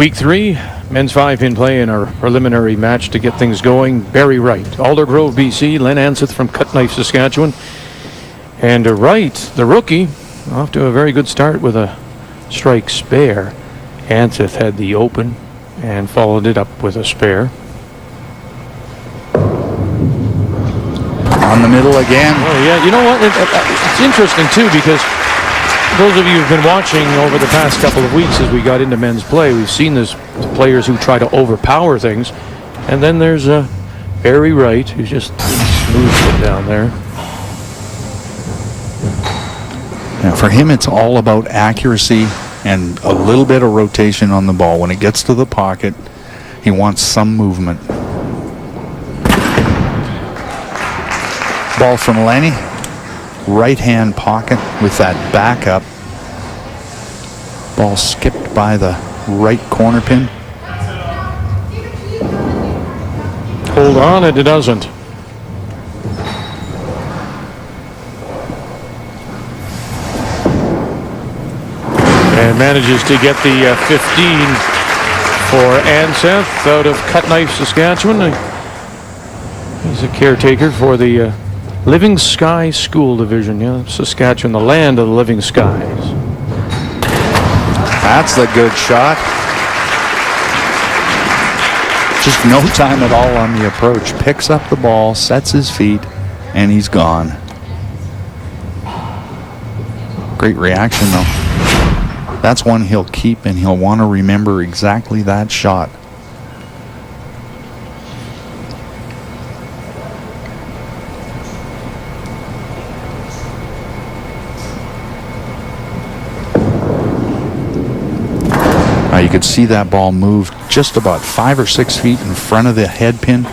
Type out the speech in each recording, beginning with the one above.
Week 3, men's 5-pin play in our preliminary match to get things going. Barrie Wright, Aldergrove, BC, Len Anseth from Cutknife, Saskatchewan. And Wright, the rookie, off to a very good start with a strike spare. Anseth had the open and followed it up with a spare. On the middle again. Oh, yeah. You know what? It's interesting, too, because those of you who've been watching over the past couple of weeks as we got into men's play, we've seen this players who try to overpower things. And then there's Barrie Wright, who just smooths it down there. Now, for him, it's all about accuracy and a little bit of rotation on the ball. When it gets to the pocket, he wants some movement. Ball from Lenny. Right-hand pocket with that backup. Ball skipped by the right corner pin. Hold on, it doesn't. And manages to get the 15 for Anseth out of Cutknife, Saskatchewan. He's a caretaker for the Living Sky School Division. Yeah, Saskatchewan, the land of the living skies. That's a good shot. Just no time at all on the approach. Picks up the ball, sets his feet, and he's gone. Great reaction, though. That's one he'll keep, and he'll want to remember exactly that shot. You could see that ball move just about 5 or 6 feet in front of the head pin.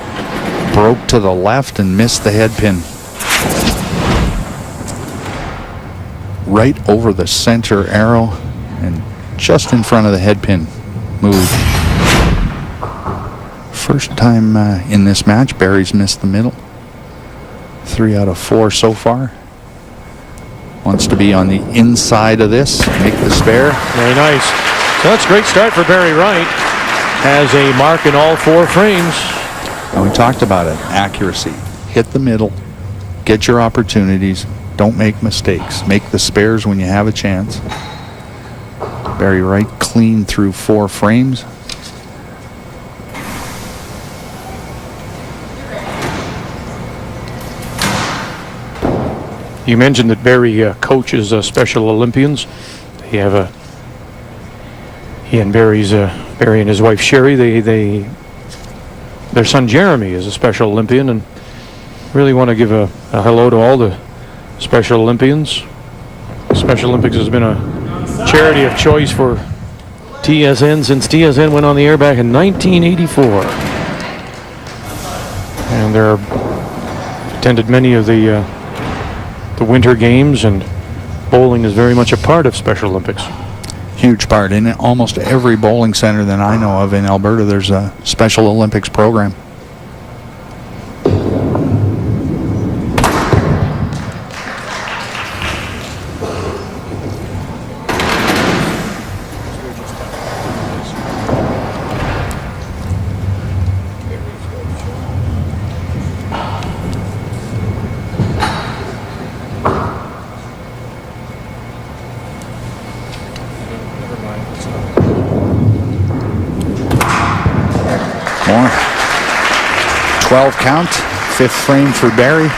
Broke to the left and missed the head pin. Right over the center arrow and just in front of the head pin. Moved. First time in this match, Barrie's missed the middle. 3 out of 4 so far. Wants to be on the inside of this, make the spare. Very nice. So that's a great start for Barrie Wright. Has a mark in all 4 frames. And we talked about it. Accuracy. Hit the middle. Get your opportunities. Don't make mistakes. Make the spares when you have a chance. Barrie Wright clean through 4 frames. You mentioned that Barrie coaches Special Olympians. They have he and Barrie and his wife Sherry, their son Jeremy is a Special Olympian, and really want to give a hello to all the Special Olympians. Special Olympics has been a charity of choice for TSN since TSN went on the air back in 1984. And they're attended many of the Winter Games, and bowling is very much a part of Special Olympics. Huge part. In almost every bowling center that I know of in Alberta, there's a Special Olympics program. More. 12 count, 5th frame for Barrie.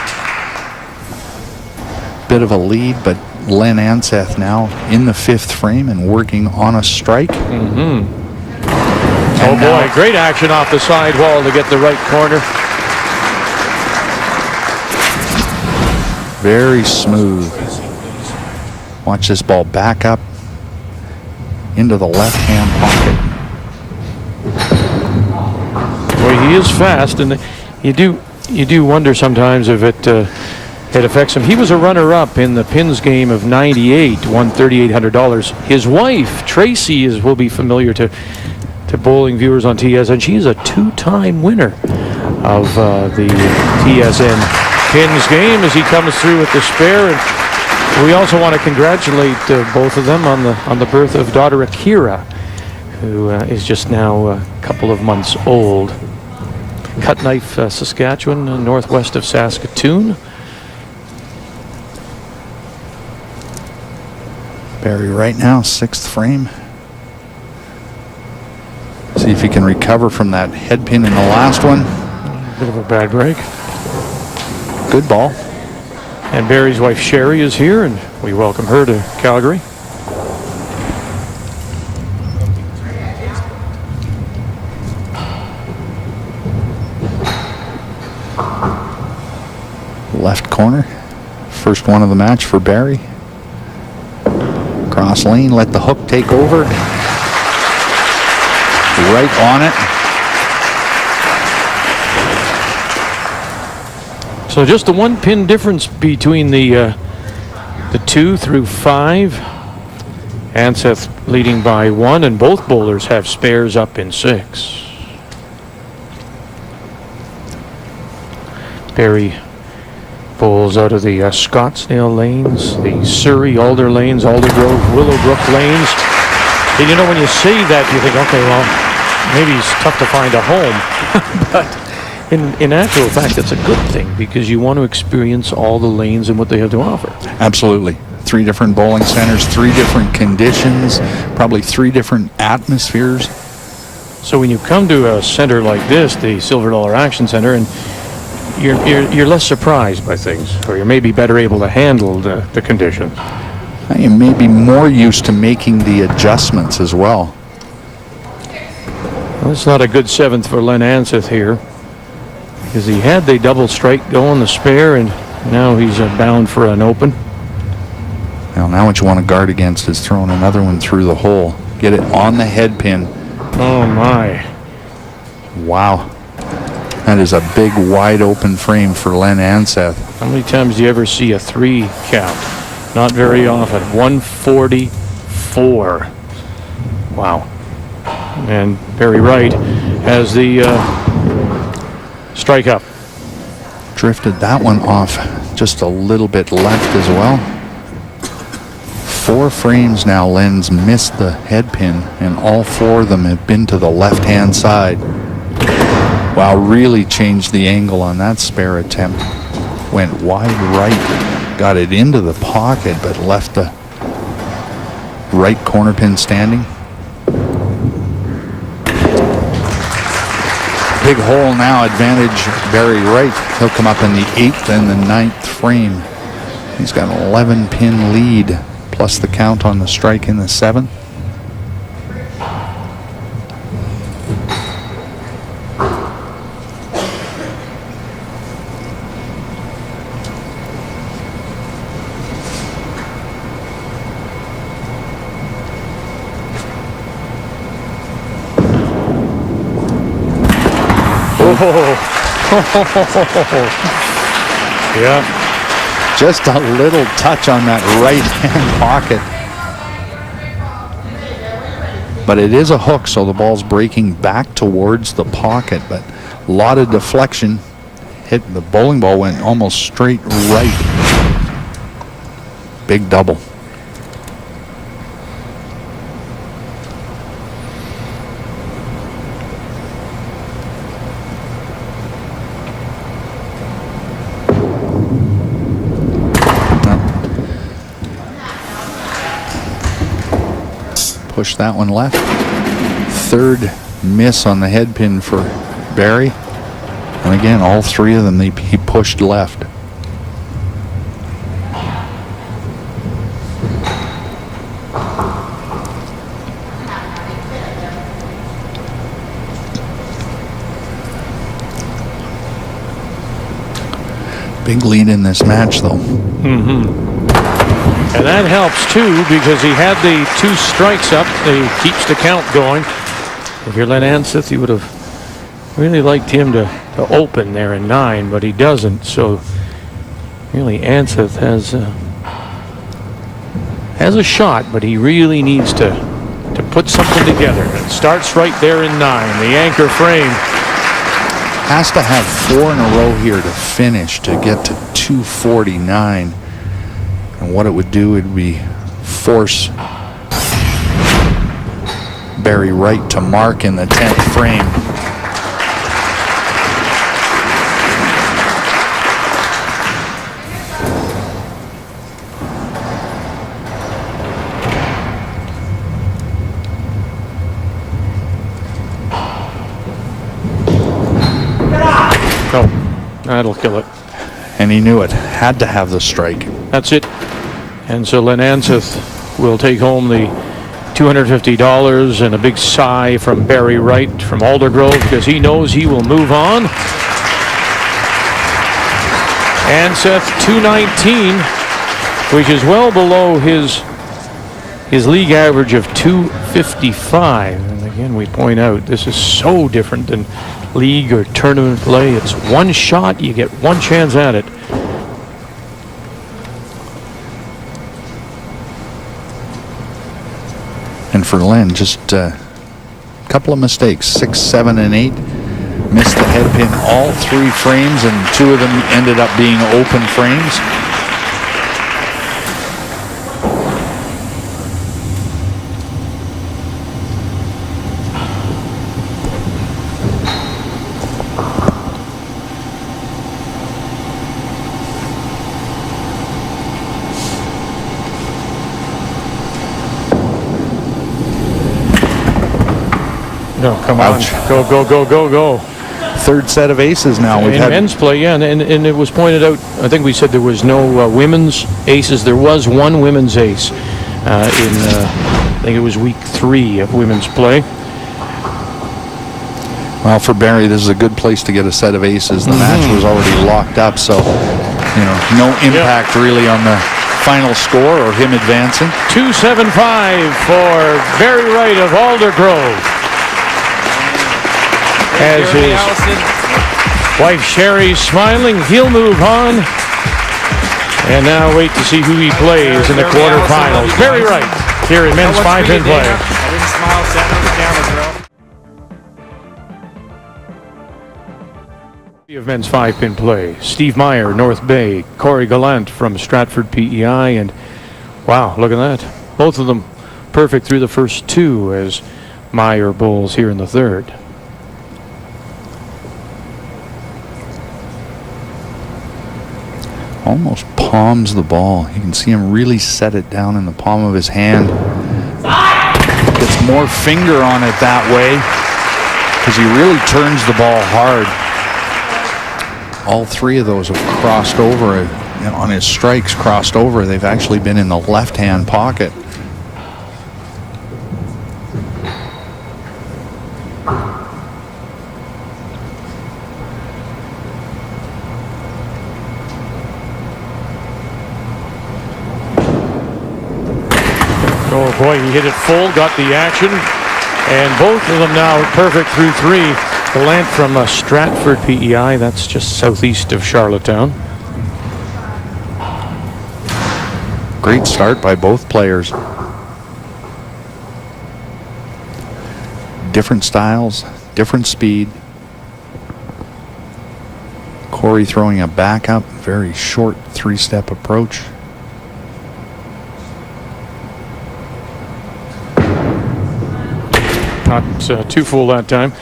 Bit of a lead, but Len Anseth now in the 5th frame and working on a strike. Oh boy, great action off the side wall to get the right corner. Very smooth. Watch this ball back up into the left-hand pocket. Boy, he is fast, and you do wonder sometimes if it affects him. He was a runner-up in the Pins game of '98, won $3,800. His wife Tracy will be familiar to bowling viewers on TSN. She's a 2-time winner of the TSN Pins game as he comes through with the spare. And we also want to congratulate both of them on the birth of daughter Akira, who is just now a couple of months old. Cut Knife, Saskatchewan, northwest of Saskatoon. Barrie right now, 6th frame. See if he can recover from that head pin in the last one. Bit of a bad break. Good ball. And Barrie's wife Sherry is here, and we welcome her to Calgary. Left corner. First one of the match for Barrie. Cross lane, let the hook take over. Right on it. So just the 1 pin difference between the 2 through 5. Anseth leading by 1, and both bowlers have spares up in 6. Barrie bowls out of the Scottsdale lanes, the Surrey Alder lanes, Aldergrove, Willowbrook lanes. And you know, when you say that, you think, okay, well, maybe it's tough to find a home. But in actual fact, that's a good thing, because you want to experience all the lanes and what they have to offer. Absolutely. 3 different bowling centers, 3 different conditions, probably 3 different atmospheres. So when you come to a center like this, the Silver Dollar Action Center, and you're less surprised by things, or you're maybe better able to handle the conditions. You may be more used to making the adjustments as well. Well, it's not a good 7th for Len Anseth here, because he had the double strike going, the spare, and now he's bound for an open. Now what you want to guard against is throwing another one through the hole. Get it on the head pin. Oh my. Wow. That is a big wide open frame for Len Anseth. How many times do you ever see a 3 count? Not very often. 144. Wow. And Barrie Wright has the strike up. Drifted that one off just a little bit left as well. 4 frames now Len's missed the head pin, and all 4 of them have been to the left-hand side. Wow, really changed the angle on that spare attempt. Went wide right, got it into the pocket, but left the right corner pin standing. Big hole now, advantage Barrie Wright. He'll come up in the 8th and the 9th frame. He's got an 11 pin lead, plus the count on the strike in the 7th. Yeah. Just a little touch on that right-hand pocket. But it is a hook, so the ball's breaking back towards the pocket, but a lot of deflection. Hit the bowling ball, went almost straight right. Big double. Push that one left. 3rd miss on the head pin for Barrie. And again, all 3 of them he pushed left. Big lead in this match, though. And that helps too, because he had the 2 strikes up. He keeps the count going. If you're Len Anseth, you would have really liked him to open there in 9, but he doesn't. So really, Anseth has a shot, but he really needs to put something together. It starts right there in 9, the anchor frame. Has to have 4 in a row here to finish to get to 249. And what it would do, it would be force Barrie Wright to mark in the 10th frame. Oh, that'll kill it. And he knew it. Had to have the strike. That's it. And so Len Anseth will take home the $250 and a big sigh from Barrie Wright from Aldergrove because he knows he will move on. Anseth 219, which is well below his league average of 255. And again, we point out this is so different than league or tournament play. It's one shot, you get one chance at it. And for Len, just a couple of mistakes, 6, 7, and 8. Missed the head pin all 3 frames, and 2 of them ended up being open frames. No, come on. Ouch. Go, go, go, go, go. Third set of aces now. We've In had men's play, yeah, and it was pointed out, I think we said there was no women's aces. There was one women's ace I think it was week 3 of women's play. well, for Barrie, this is a good place to get a set of aces. The match was already locked up, so no impact really on the final score or him advancing. 275 for Barrie Wright of Aldergrove. As his wife Sherry's smiling, he'll move on. And now wait to see who he plays in the quarterfinals. Barrie Wright here in men's 5-pin play. I didn't smile, sat on the camera, girl. Of men's 5-pin play. Steve Meyer, North Bay. Cory Gallant from Stratford PEI. And wow, look at that. Both of them perfect through the first 2 as Meyer bowls here in the 3rd. Almost palms the ball. You can see him really set it down in the palm of his hand. Gets more finger on it that way because he really turns the ball hard. All 3 of those have crossed over on his strikes, crossed over. They've actually been in the left-hand pocket. Oh boy, he hit it full, got the action, and both of them now perfect through 3. Gallant from Stratford PEI, that's just southeast of Charlottetown. Great start by both players. Different styles, different speed. Cory throwing a backup, very short 3-step approach. Not too full that time.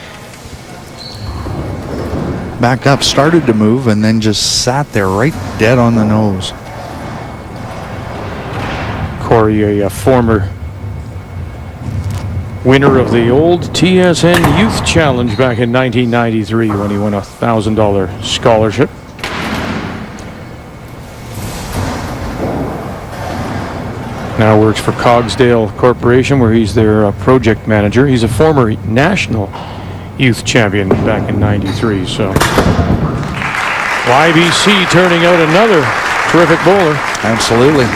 Backed up, started to move, and then just sat there right dead on the nose. Cory, a former winner of the old TSN Youth Challenge back in 1993 when he won a $1,000 scholarship. Now works for Cogsdale Corporation, where he's their project manager. He's a former national youth champion back in '93. So YBC turning out another terrific bowler. Absolutely.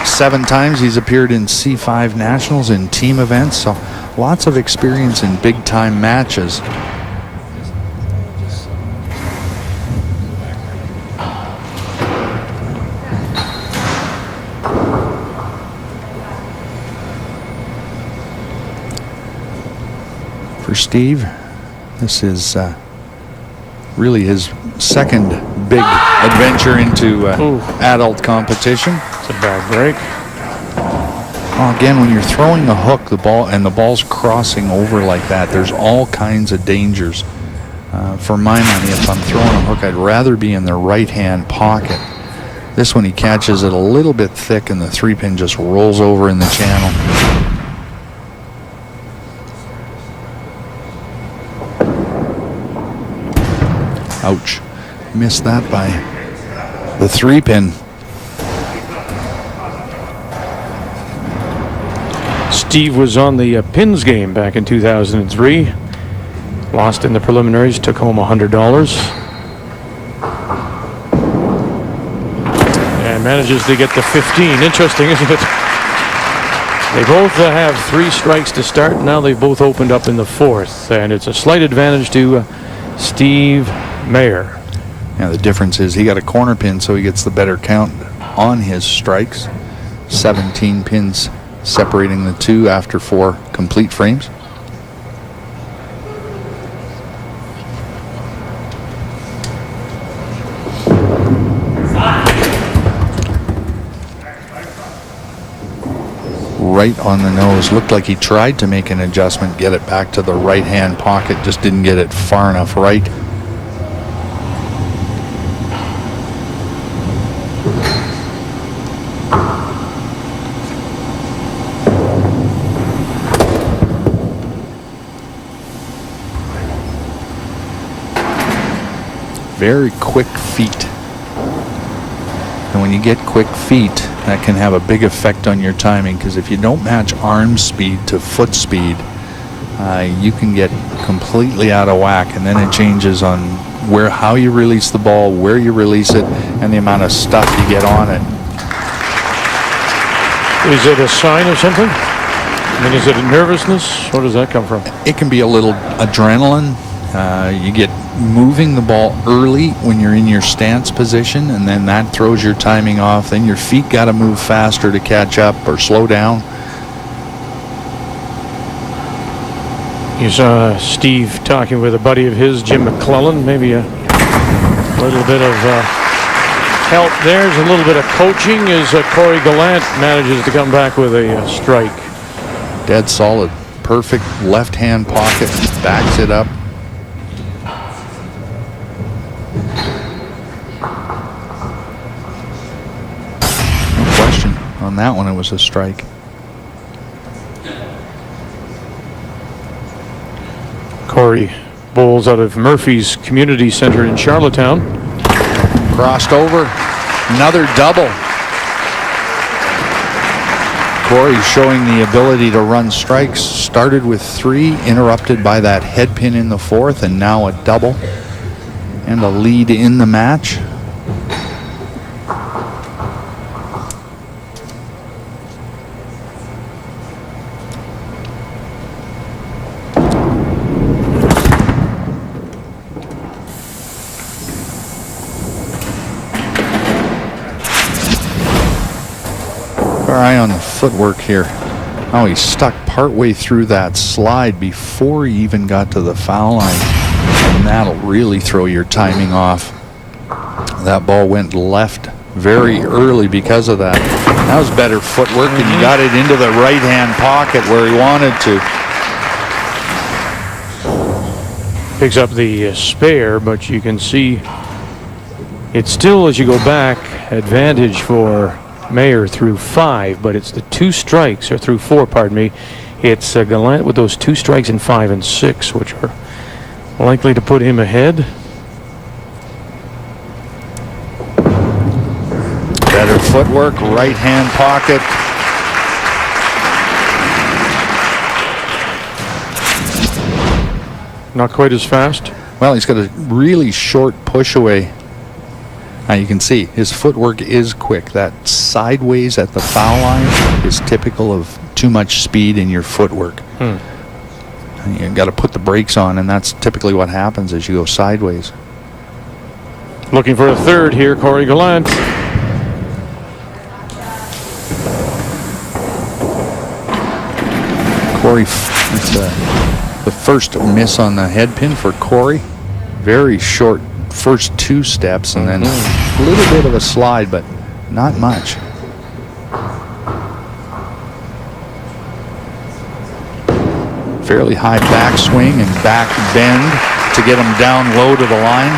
7 times he's appeared in C5 Nationals in team events, so lots of experience in big-time matches. For Steve, this is really his second big adventure into adult competition. It's a bad break. Well, again, when you're throwing a hook, the ball's crossing over like that, there's all kinds of dangers. For my money, if I'm throwing a hook, I'd rather be in the right-hand pocket. This one, he catches it a little bit thick, and the 3-pin just rolls over in the channel. Ouch. Missed that by the 3-pin. Steve was on the pins game back in 2003. Lost in the preliminaries, took home $100. And manages to get the 15. Interesting, isn't it? They both have 3 strikes to start. Now they've both opened up in the 4th. And it's a slight advantage to Steve Meyer. Yeah, the difference is he got a corner pin, so he gets the better count on his strikes. 17 pins separating the two after 4 complete frames. Right on the nose. Looked like he tried to make an adjustment, get it back to the right-hand pocket, just didn't get it far enough right. Very quick feet. And when you get quick feet, that can have a big effect on your timing, because if you don't match arm speed to foot speed, you can get completely out of whack, and then it changes on how you release the ball, where you release it, and the amount of stuff you get on it. Is it a sign of something? I mean, is it a nervousness? Where does that come from? It can be a little adrenaline. You get moving the ball early when you're in your stance position, and then that throws your timing off. Then your feet got to move faster to catch up or slow down. You saw Steve talking with a buddy of his, Jim McClellan. Maybe a little bit of help there. There's a little bit of coaching as Cory Gallant manages to come back with a strike. Dead solid. Perfect left-hand pocket. Backs it up. On that one, it was a strike. Cory bowls out of Murphy's Community Center in Charlottetown. Crossed over. Another double. Cory showing the ability to run strikes. Started with 3, interrupted by that head pin in the 4th, and now a double and a lead in the match. Eye on the footwork here. Oh, he stuck partway through that slide before he even got to the foul line, and that'll really throw your timing off. That ball went left very early because of that. That was better footwork, and he got it into the right-hand pocket where he wanted to. Picks up the spare, but you can see it's still, as you go back, advantage for Meyer through 5, but it's the 2 strikes, or through 4, pardon me. It's Gallant with those 2 strikes in 5 and 6, which are likely to put him ahead. Better footwork, right-hand pocket. Not quite as fast. Well, he's got a really short push away. Now you can see his footwork is quick. That sideways at the foul line is typical of too much speed in your footwork. You've got to put the brakes on, and that's typically what happens as you go sideways. Looking for a third here, Cory Gallant. Cory, it's the first miss on the head pin for Cory. Very short first 2 steps, and then a little bit of a slide, but not much. Fairly high backswing and back bend to get him down low to the line.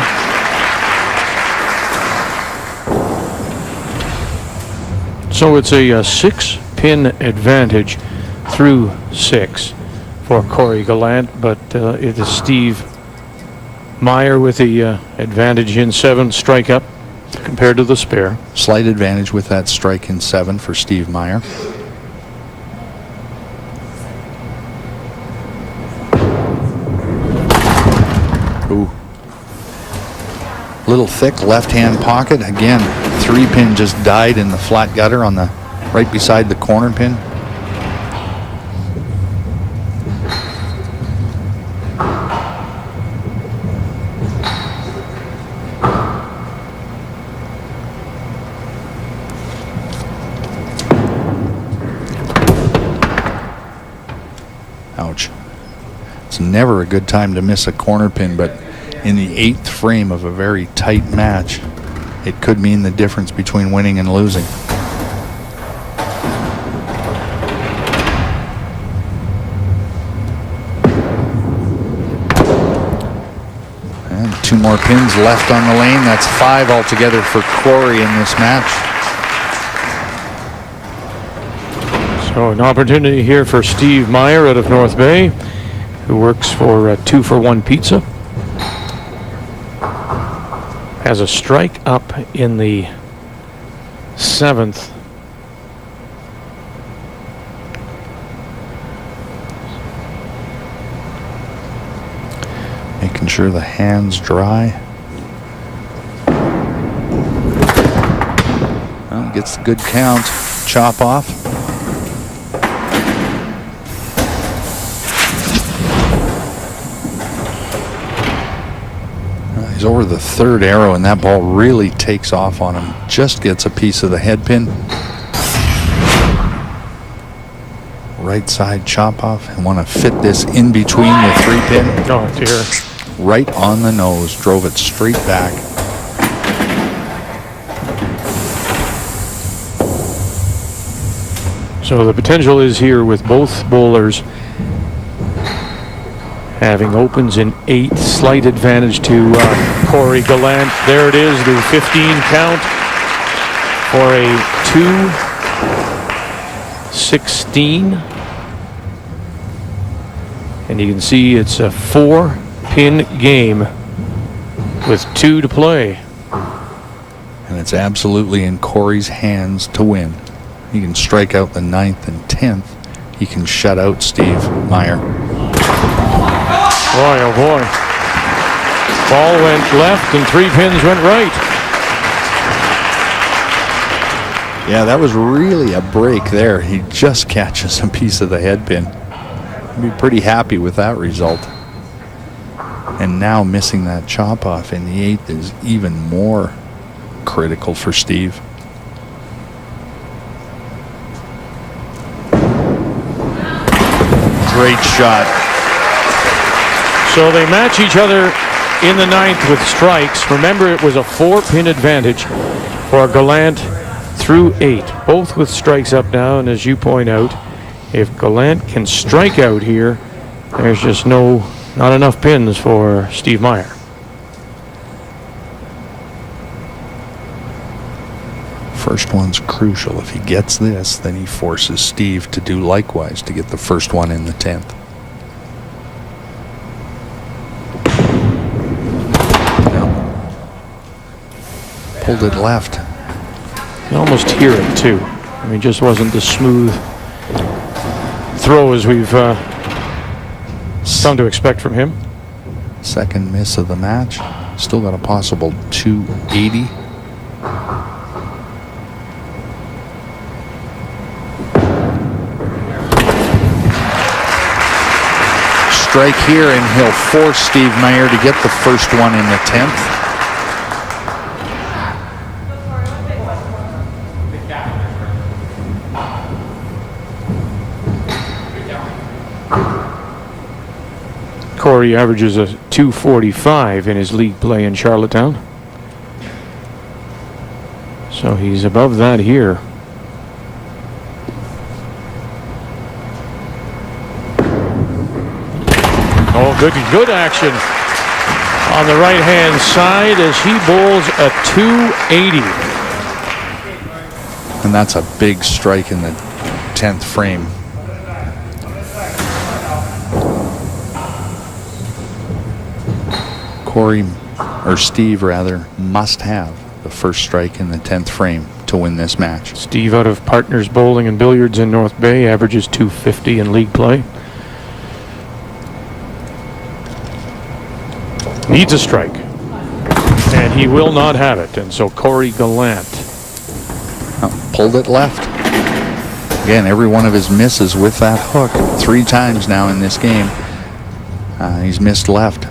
So it's a 6-pin advantage through 6 for Cory Gallant, but it is Steve Meyer with the advantage in 7 strike up compared to the spare. Slight advantage with that strike in 7 for Steve Meyer. Ooh. Little thick left-hand pocket. Again, 3-pin just died in the flat gutter on the right beside the corner pin. Ouch. It's never a good time to miss a corner pin, but in the 8th frame of a very tight match, it could mean the difference between winning and losing. And 2 more pins left on the lane. That's 5 altogether for Cory in this match. So an opportunity here for Steve Meyer out of North Bay, who works for 2 for 1 Pizza. Has a strike up in the 7th. Making sure the hand's dry. Well, gets the good count. Chop off. He's over the 3rd arrow, and that ball really takes off on him. Just gets a piece of the head pin. Right side chop off, and want to fit this in between the 3-pin. Oh dear. Right on the nose, drove it straight back. So the potential is here with both bowlers having opens in 8, slight advantage to Cory Gallant. There it is, the 15 count for a 2-16. And you can see it's a 4-pin game with 2 to play. And it's absolutely in Cory's hands to win. He can strike out the 9th and 10th. He can shut out Steve Meyer. Boy, oh boy. Ball went left and 3 pins went right. Yeah, that was really a break there. He just catches a piece of the head pin. I'd be pretty happy with that result. And now missing that chop off in the 8th is even more critical for Steve. Great shot. So they match each other in the 9th with strikes. Remember, it was a 4-pin advantage for Gallant through 8, both with strikes up now. And as you point out, if Gallant can strike out here, there's just not enough pins for Steve Meyer. First one's crucial. If he gets this, then he forces Steve to do likewise to get the first one in the 10th. Pulled it left. You almost hear it too. I mean, just wasn't the smooth throw as we've come to expect from him. Second miss of the match. Still got a possible 280. Strike here, and he'll force Steve Meyer to get the first one in the 10th. Cory averages a 245 in his league play in Charlottetown. So he's above that here. Oh, good action on the right-hand side as he bowls a 280. And that's a big strike in the 10th frame. Cory, or Steve rather, must have the first strike in the 10th frame to win this match. Steve out of Partners Bowling and Billiards in North Bay, averages 250 in league play. Needs a strike, and he will not have it. And so Cory Gallant Pulled it left. Again, every one of his misses with that hook 3 times now in this game. He's missed left.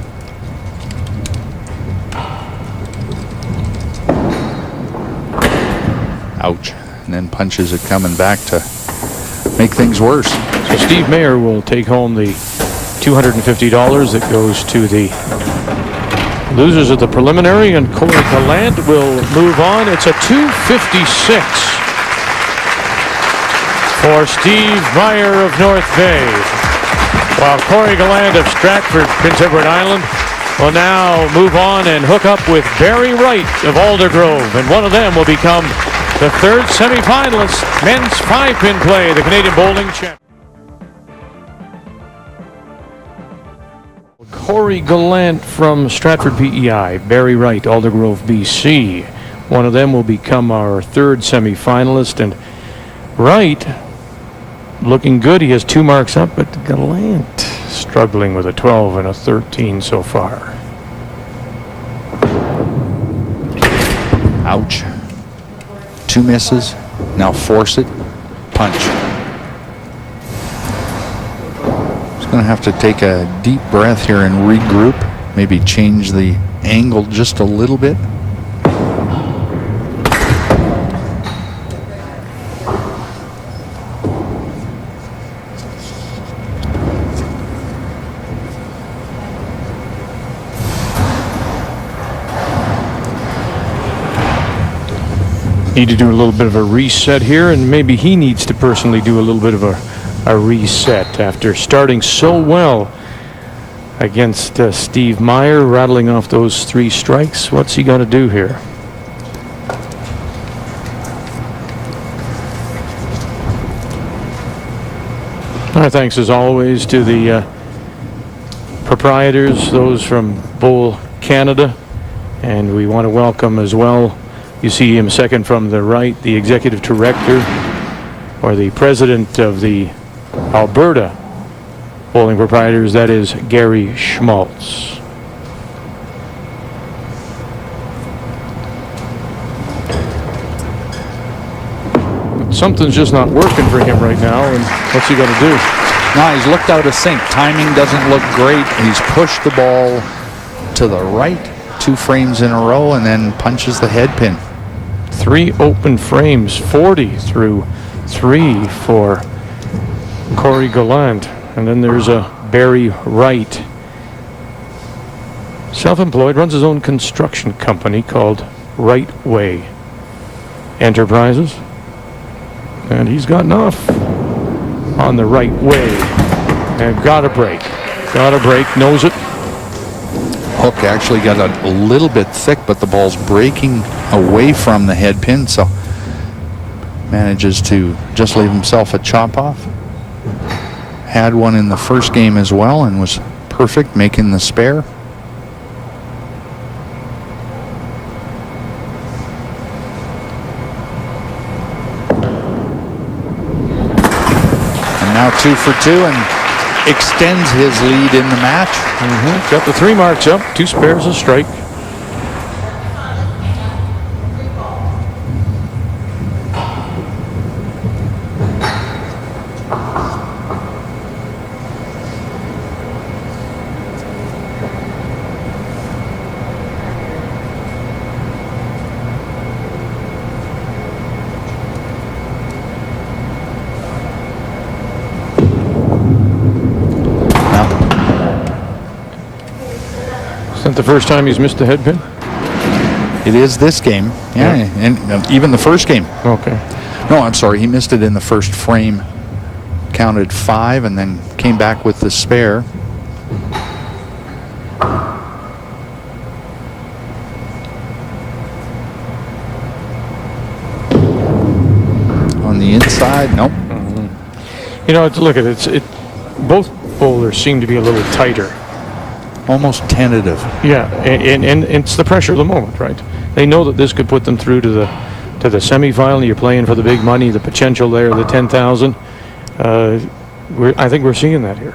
Ouch. And then punches it coming back to make things worse. So Steve Meyer will take home the $250 that goes to the losers of the preliminary, and Cory Gallant will move on. It's a 256 for Steve Meyer of North Bay, while Cory Gallant of Stratford, Prince Edward Island, will now move on and hook up with Barrie Wright of Aldergrove, and one of them will become the 3rd semifinalist, men's 5-pin play, the Canadian Bowling Champ. Cory Gallant from Stratford PEI, Barrie Wright, Aldergrove, BC. One of them will become our 3rd semifinalist, and Wright looking good. He has 2 marks up, but Gallant struggling with a 12 and a 13 so far. Ouch. 2 misses. Now force it. Punch. Going to have to take a deep breath here and regroup. Maybe change the angle just a little bit. Need to do a little bit of a reset here, and maybe he needs to personally do a little bit of a reset after starting so well against Steve Meyer, rattling off those 3 strikes. What's he got to do here? Our thanks as always to the proprietors, those from Bowl Canada, and we want to welcome as well, you see him second from the right, the executive director or the president of the Alberta Bowling Proprietors, that is Gary Schmaltz. But something's just not working for him right now, and what's he got to do? No, he's looked out of sync. Timing doesn't look great. He's pushed the ball to the right 2 frames in a row and then punches the head pin. 3 open frames, 40 through 3 for Cory Gallant. And then there's a Barrie Wright, self-employed, runs his own construction company called Right Way Enterprises, and he's gotten off on the right way and got a break, knows it. Hook actually got a little bit thick, but the ball's breaking away from the head pin, so manages to just leave himself a chop off. Had one in the first game as well and was perfect, making the spare. And now 2 for 2 and extends his lead in the match. Got the 3 marks up, 2 spares, a strike. The first time he's missed the head pin? It is this game. Yeah. And even the first game. Okay. No, I'm sorry. He missed it in the first frame. Counted 5 and then came back with the spare. On the inside, nope. You know, look at it. Both bowlers seem to be a little tighter. Almost tentative. Yeah, and it's the pressure of the moment, right? They know that this could put them through to the semifinal. You're playing for the big money, the potential there, the 10,000. I think we're seeing that here.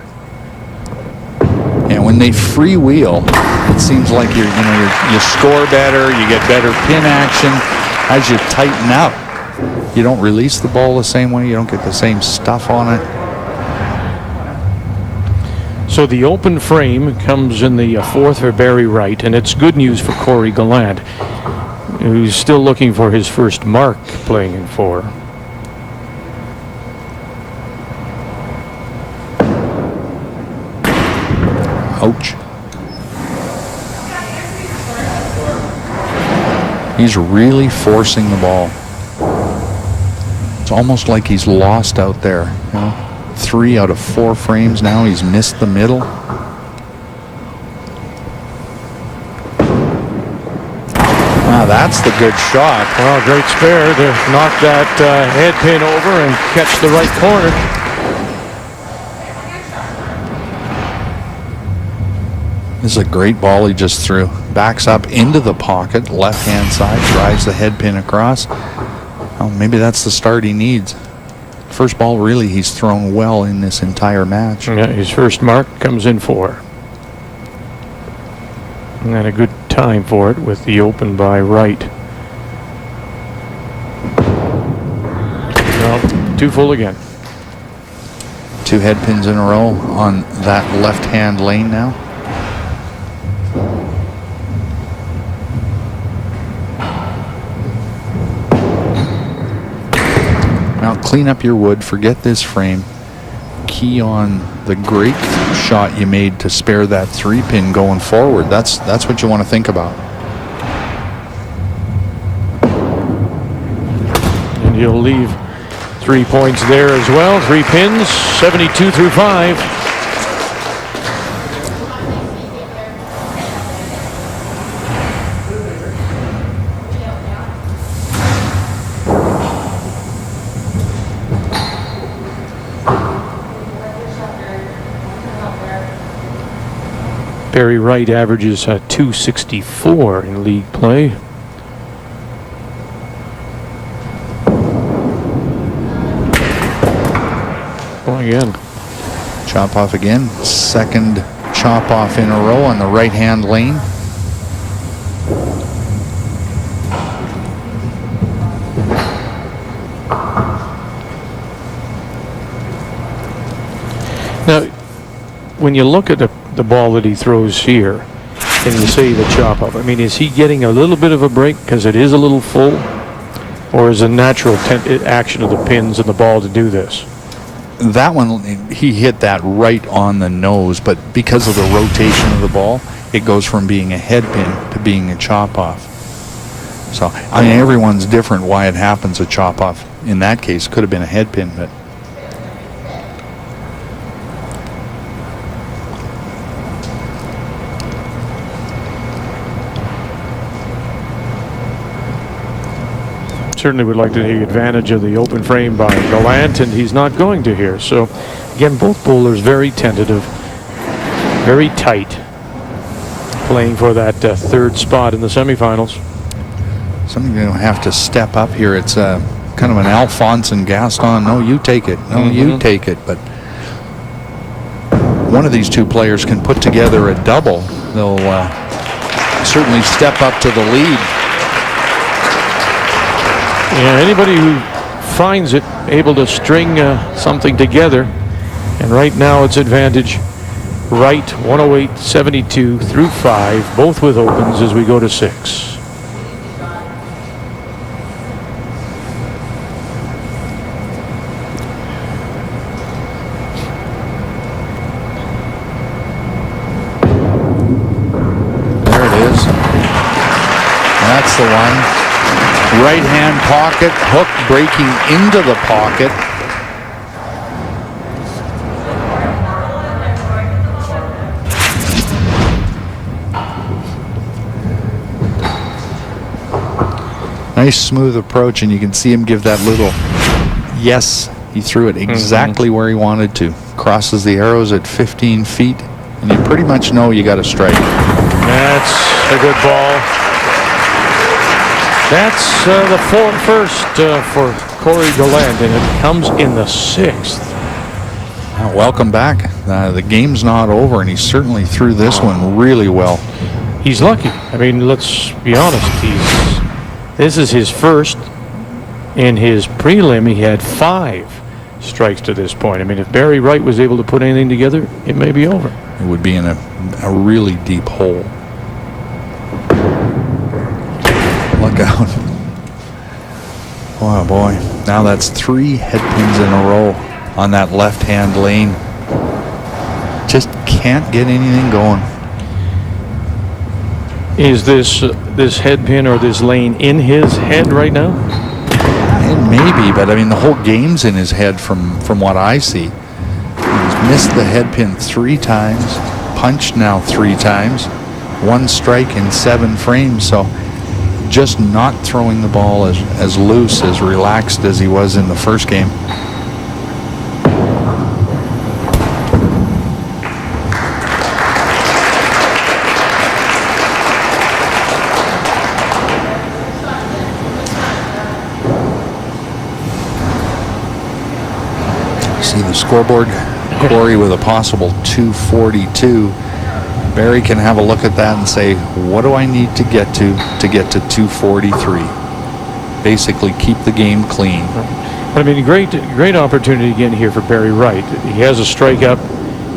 And when they freewheel, it seems like you score better, you get better pin action. As you tighten up, you don't release the ball the same way, you don't get the same stuff on it. So the open frame comes in the fourth for Barrie Wright, and it's good news for Cory Gallant, who's still looking for his first mark playing in 4. Ouch. He's really forcing the ball. It's almost like he's lost out there. You know? 3 out of 4 frames now. He's missed the middle. Ah, that's the good shot. Well, great spare to knock that head pin over and catch the right corner. This is a great ball he just threw. Backs up into the pocket, left-hand side, drives the head pin across. Oh, maybe that's the start he needs. First ball really he's thrown well in this entire match. Yeah, his first mark comes in 4. And a good time for it with the open by Wright. Well, 2 full again. 2 head pins in a row on that left-hand lane now. Now clean up your wood, forget this frame. Key on the great shot you made to spare that 3-pin going forward. That's what you want to think about. And you'll leave 3 points there as well. 3 pins, 72 through 5. Barrie Wright averages 264 in league play. Well, again. Chop off again. Second chop off in a row on the right-hand lane. Now, when you look at the ball that he throws here, and you say the chop up, I mean, is he getting a little bit of a break because it is a little full? Or is a natural action of the pins and the ball to do this? That one, he hit that right on the nose, but because of the rotation of the ball, it goes from being a head pin to being a chop off. So, I mean, everyone's different why it happens a chop off. In that case, could have been a head pin, but certainly would like to take advantage of the open frame by Gallant, and he's not going to here. So, again, both bowlers very tentative, very tight, playing for that 3rd spot in the semifinals. something going to have to step up here. It's kind of an Alphonse and Gaston. No, you take it. No, you take it. But one of these 2 players can put together a double. They'll certainly step up to the lead. Yeah, anybody who finds it able to string something together, and right now it's advantage Wright 108.72 through 5, both with opens as we go to 6. There it is. That's the one. Right hand pocket, hook breaking into the pocket. Nice smooth approach, and you can see him give that little Yes, he threw it exactly where he wanted to. Crosses the arrows at 15 feet, and you pretty much know you got a strike. That's a good ball. That's the first for Cory Gallant, and it comes in the 6th. Welcome back. The game's not over, and he certainly threw this one really well. He's lucky. I mean, let's be honest. This is his first. In his prelim, he had 5 strikes to this point. I mean, if Barrie Wright was able to put anything together, it may be over. It would be in a really deep hole. Look out. Oh boy. Now that's 3 head pins in a row on that left-hand lane. Just can't get anything going. Is this head pin or this lane in his head right now? It may be, but I mean the whole game's in his head from what I see. He's missed the head pin 3 times, punched now 3 times, 1 strike in 7 frames, so just not throwing the ball as loose, as relaxed as he was in the first game. See the scoreboard, Cory with a possible 242. Barrie can have a look at that and say, what do I need to get to 243? Basically keep the game clean. I mean, great opportunity again here for Barrie Wright. He has a strikeout,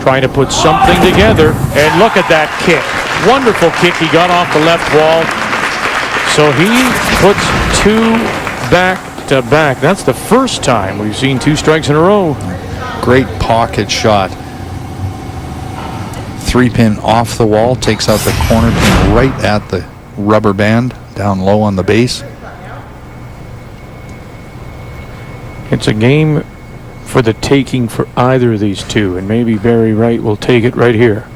trying to put something together, and look at that kick. Wonderful kick he got off the left wall. So he puts 2 back to back. That's the first time we've seen 2 strikes in a row. Great pocket shot. 3-pin off the wall, takes out the corner pin right at the rubber band, down low on the base. It's a game for the taking for either of these 2, and maybe Barrie Wright will take it right here.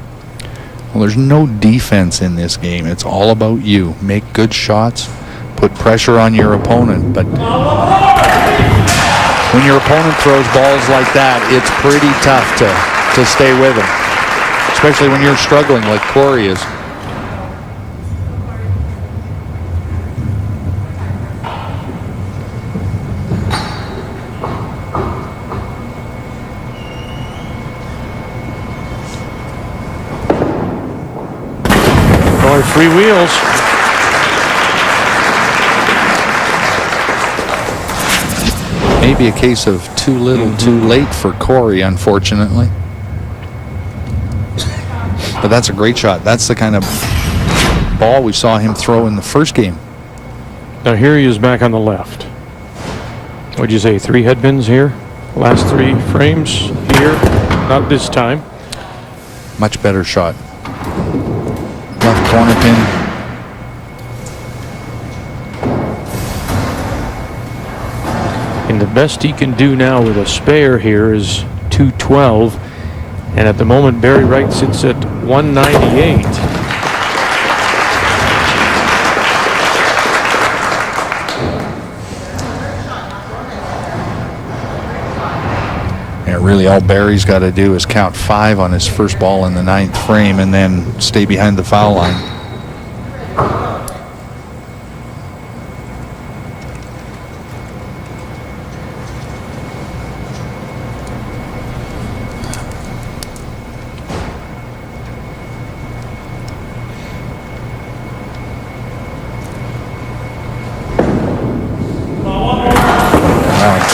Well, there's no defense in this game. It's all about you. Make good shots, put pressure on your opponent, but when your opponent throws balls like that, it's pretty tough to stay with them, especially when you're struggling like Cory is. Or 3 wheels. Maybe a case of too little, too late for Cory, unfortunately. But that's a great shot. That's the kind of ball we saw him throw in the first game. Now here he is back on the left. What'd you say, 3 head pins here? Last 3 frames here? Not this time. Much better shot. Left corner pin. And the best he can do now with a spare here is 212. And at the moment, Barrie Wright sits at 198. Yeah, really all Barrie's got to do is count 5 on his first ball in the 9th frame and then stay behind the foul line.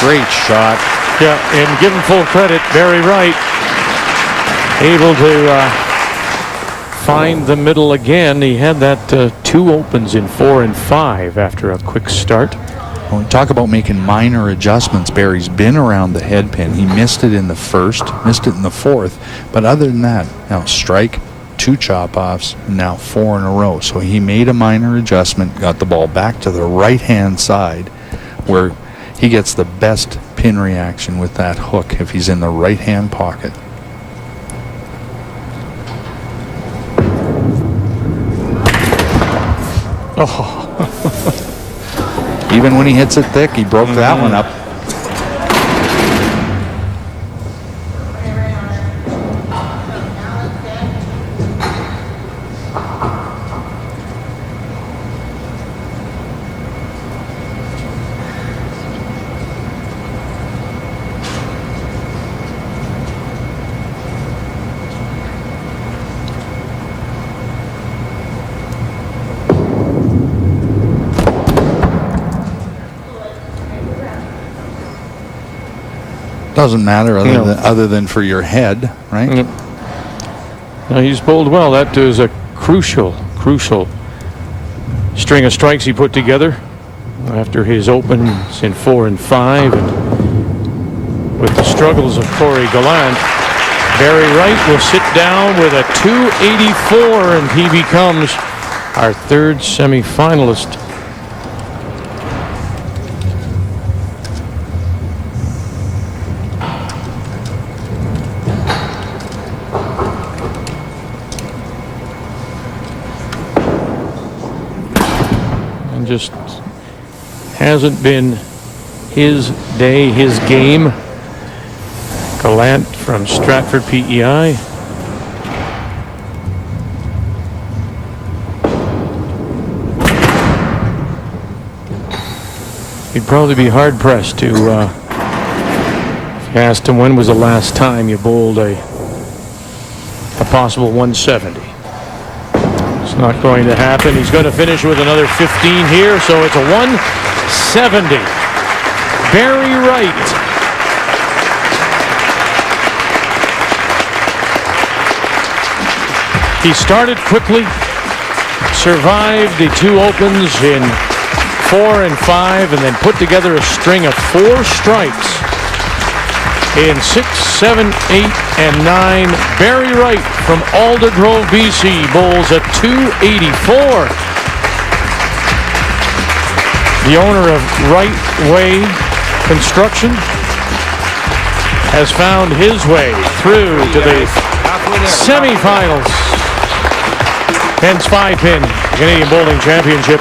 Great shot. Yeah, and give him full credit, Barrie Wright able to find the middle again. He had that 2 opens in 4 and 5 after a quick start. When we talk about making minor adjustments, Barrie's been around the head pin. He missed it in the first, missed it in the 4th, but other than that, now strike, 2 chop-offs, now 4 in a row. So he made a minor adjustment, got the ball back to the right-hand side where he gets the best pin reaction with that hook if he's in the right-hand pocket. Oh. Even when he hits it thick, he broke that one up. Doesn't matter No. other than for your head, right? No, he's bowled well. That is a crucial string of strikes he put together after his opens in 4 and 5. And with the struggles of Cory Gallant, Barrie Wright will sit down with a 284, and he becomes our third semifinalist. And just hasn't been his day, his game. Gallant from Stratford, PEI. He'd probably be hard pressed to, if you asked him when was the last time you bowled a possible 170. It's not going to happen. He's going to finish with another 15 here, so it's a 170. Barrie Wright. He started quickly, survived the 2 opens in 4 and 5, and then put together a string of 4 strikes in 6, 7, 8, and 9. Barrie Wright from Aldergrove, BC, bowls a 284. The owner of Wright Way Construction has found his way through to the semifinals. Hence 5-pin Canadian Bowling Championship.